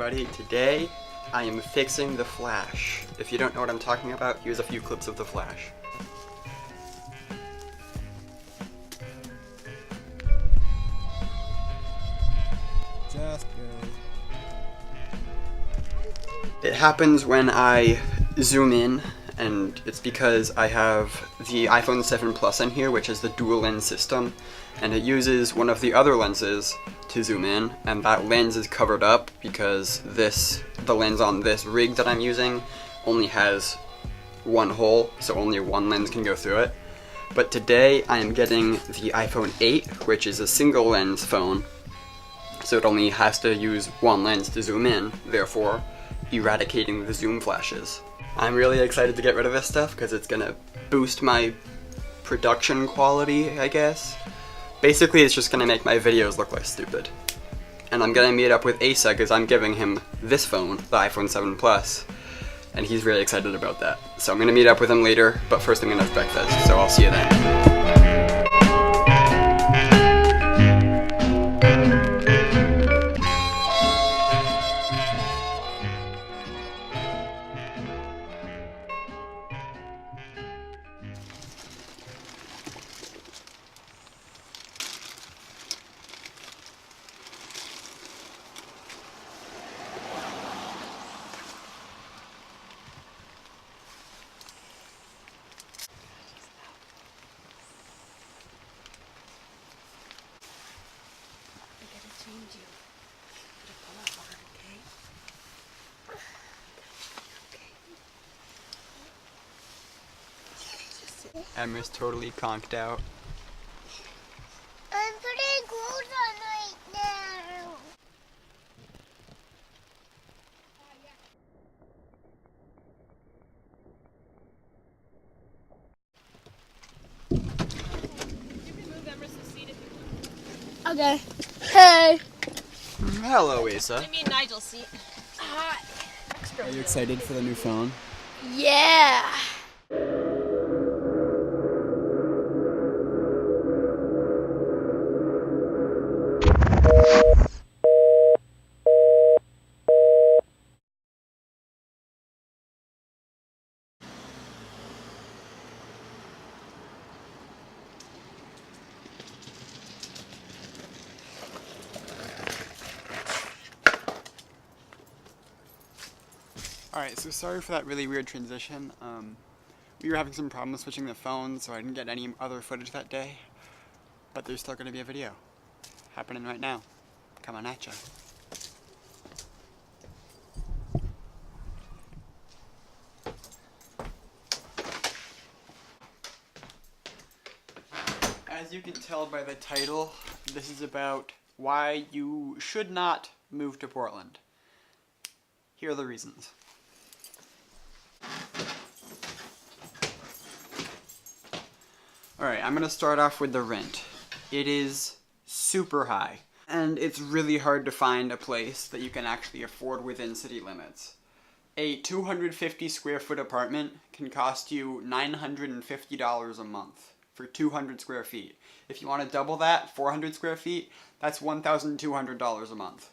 everybody. Today I am fixing the Flash. If you don't know what I'm talking about, here's a few clips of the Flash. Just go. It happens when I zoom in, and it's because I have the iPhone 7 Plus in here, which is the dual lens system, and it uses one of the other lenses to zoom in, and that lens is covered up because the lens on this rig that I'm using only has one hole, so only one lens can go through it. But today I am getting the iPhone 8, which is a single lens phone, so it only has to use one lens to zoom in, therefore eradicating the zoom flashes. I'm really excited to get rid of this stuff because it's gonna boost my production quality, I guess. Basically, it's just gonna make my videos look less stupid. And I'm gonna meet up with Asa because I'm giving him this phone, the iPhone 7 Plus, and he's really excited about that. So I'm gonna meet up with him later, but first I'm gonna have breakfast, so I'll see you then. Emma's totally conked out. I'm putting clothes on right now. Okay. Hey. Hello, Asa. I mean Nigel's seat. Are you excited for the new phone? Yeah. Alright, so sorry for that really weird transition. We were having some problems switching the phones, so I didn't get any other footage that day. But there's still going to be a video happening right now. Coming at ya. As you can tell by the title, this is about why you should not move to Portland. Here are the reasons. Alright, I'm gonna start off with the rent. It is super high, and it's really hard to find a place that you can actually afford within city limits. A 250 square foot apartment can cost you $950 a month for 200 square feet. If you want to double that, 400 square feet, that's $1,200 a month.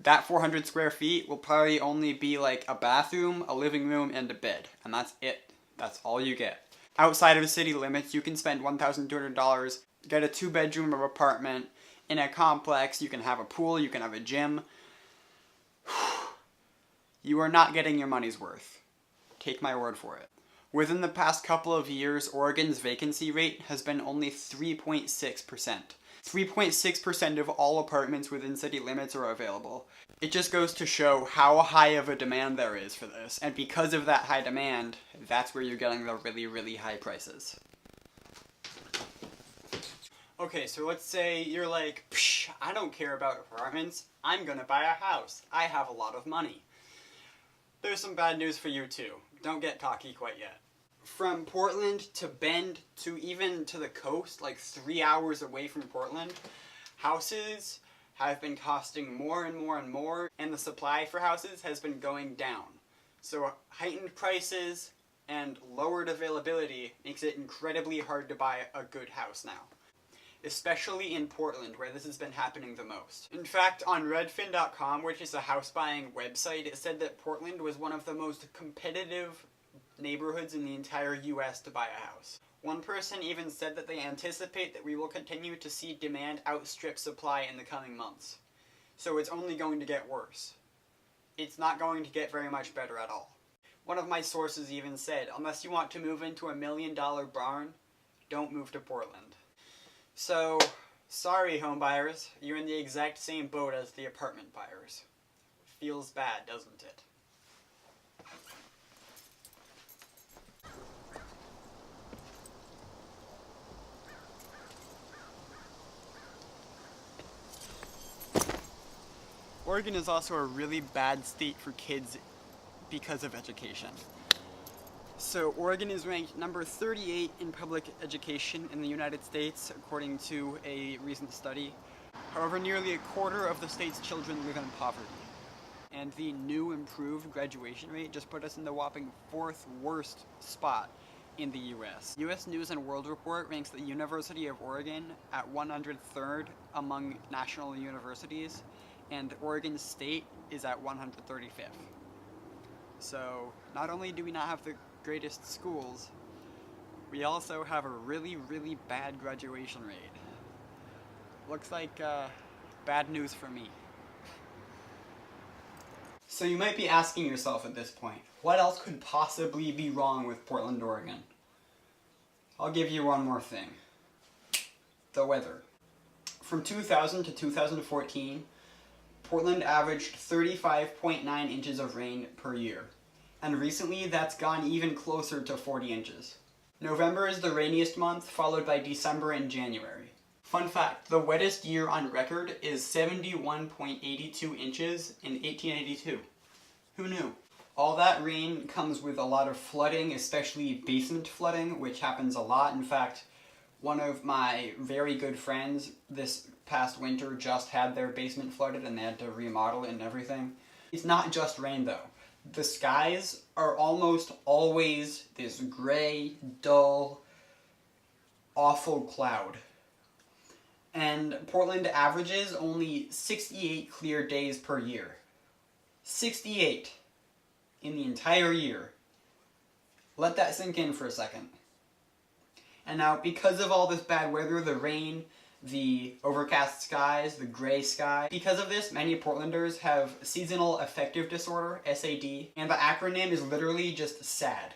That 400 square feet will probably only be like a bathroom, a living room, and a bed, and that's it. That's all you get. Outside of city limits, you can spend $1,200, get a 2-bedroom apartment. In a complex, you can have a pool, you can have a gym. You are not getting your money's worth. Take my word for it. Within the past couple of years, Oregon's vacancy rate has been only 3.6%. 3.6% of all apartments within city limits are available. It just goes to show how high of a demand there is for this, and because of that high demand, that's where you're getting the really, really high prices. Okay, so let's say you're like, psh, I don't care about apartments, I'm gonna buy a house. I have a lot of money. There's some bad news for you too. Don't get cocky quite yet. From Portland to Bend to even to the coast, like 3 hours away from Portland, houses have been costing more and more and more, and the supply for houses has been going down. So heightened prices and lowered availability makes it incredibly hard to buy a good house now. especially in Portland, where this has been happening the most. In fact, on Redfin.com, which is a house-buying website, it said that Portland was one of the most competitive neighborhoods in the entire US to buy a house. One person even said that they anticipate that we will continue to see demand outstrip supply in the coming months. So it's only going to get worse. It's not going to get very much better at all. One of my sources even said, unless you want to move into $1 million barn, don't move to Portland. So, sorry home buyers, you're in the exact same boat as the apartment buyers. Feels bad, doesn't it? Oregon is also a really bad state for kids because of education. So Oregon is ranked number 38 in public education in the United States, according to a recent study. However, nearly a quarter of the state's children live in poverty. And the new improved graduation rate just put us in the whopping 4th worst spot in the US. US News and World Report ranks the University of Oregon at 103rd among national universities, and Oregon State is at 135th. So not only do we not have the greatest schools, we also have a really, really bad graduation rate. Looks like bad news for me. So you might be asking yourself at this point, what else could possibly be wrong with Portland, Oregon? I'll give you one more thing. The weather. From 2000 to 2014, Portland averaged 35.9 inches of rain per year, and recently that's gone even closer to 40 inches. November is the rainiest month, followed by December and January. Fun fact, the wettest year on record is 71.82 inches in 1882. Who knew? All that rain comes with a lot of flooding, especially basement flooding, which happens a lot. In fact, one of my very good friends this past winter just had their basement flooded and they had to remodel it and everything. It's not just rain though. The skies are almost always this gray, dull, awful cloud. And Portland averages only 68 clear days per year. 68 in the entire year. Let that sink in for a second. And now, because of all this bad weather, the rain, the overcast skies, the gray sky, because of this, many Portlanders have seasonal affective disorder, SAD, and the acronym is literally just SAD.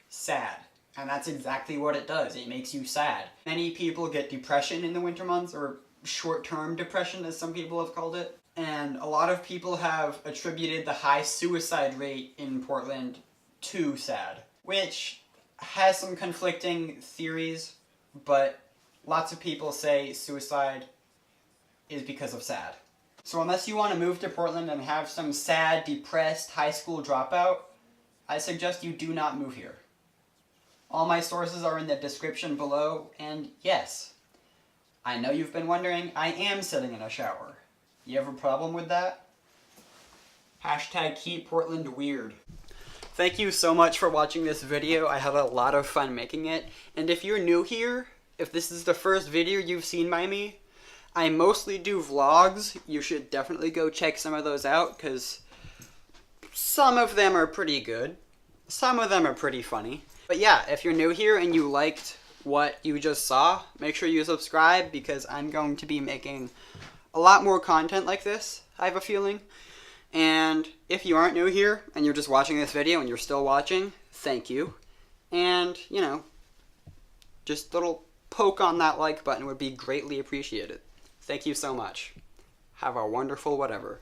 SAD. And that's exactly what it does. It makes you sad. Many people get depression in the winter months, or short-term depression as some people have called it. And a lot of people have attributed the high suicide rate in Portland to SAD, which has some conflicting theories, but lots of people say suicide is because of SAD. So unless you want to move to Portland and have some sad, depressed high school dropout, I suggest you do not move here. All my sources are in the description below, and yes, I know you've been wondering, I am sitting in a shower. You have a problem with that? Hashtag keep Portland weird. Thank you so much for watching this video. I had a lot of fun making it. And if you're new here, if this is the first video you've seen by me, I mostly do vlogs. You should definitely go check some of those out, because some of them are pretty good. Some of them are pretty funny. But yeah, if you're new here and you liked what you just saw, make sure you subscribe, because I'm going to be making a lot more content like this, I have a feeling. And if you aren't new here and you're just watching this video and you're still watching, thank you. And, you know, just a little poke on that like button would be greatly appreciated. Thank you so much. Have a wonderful whatever.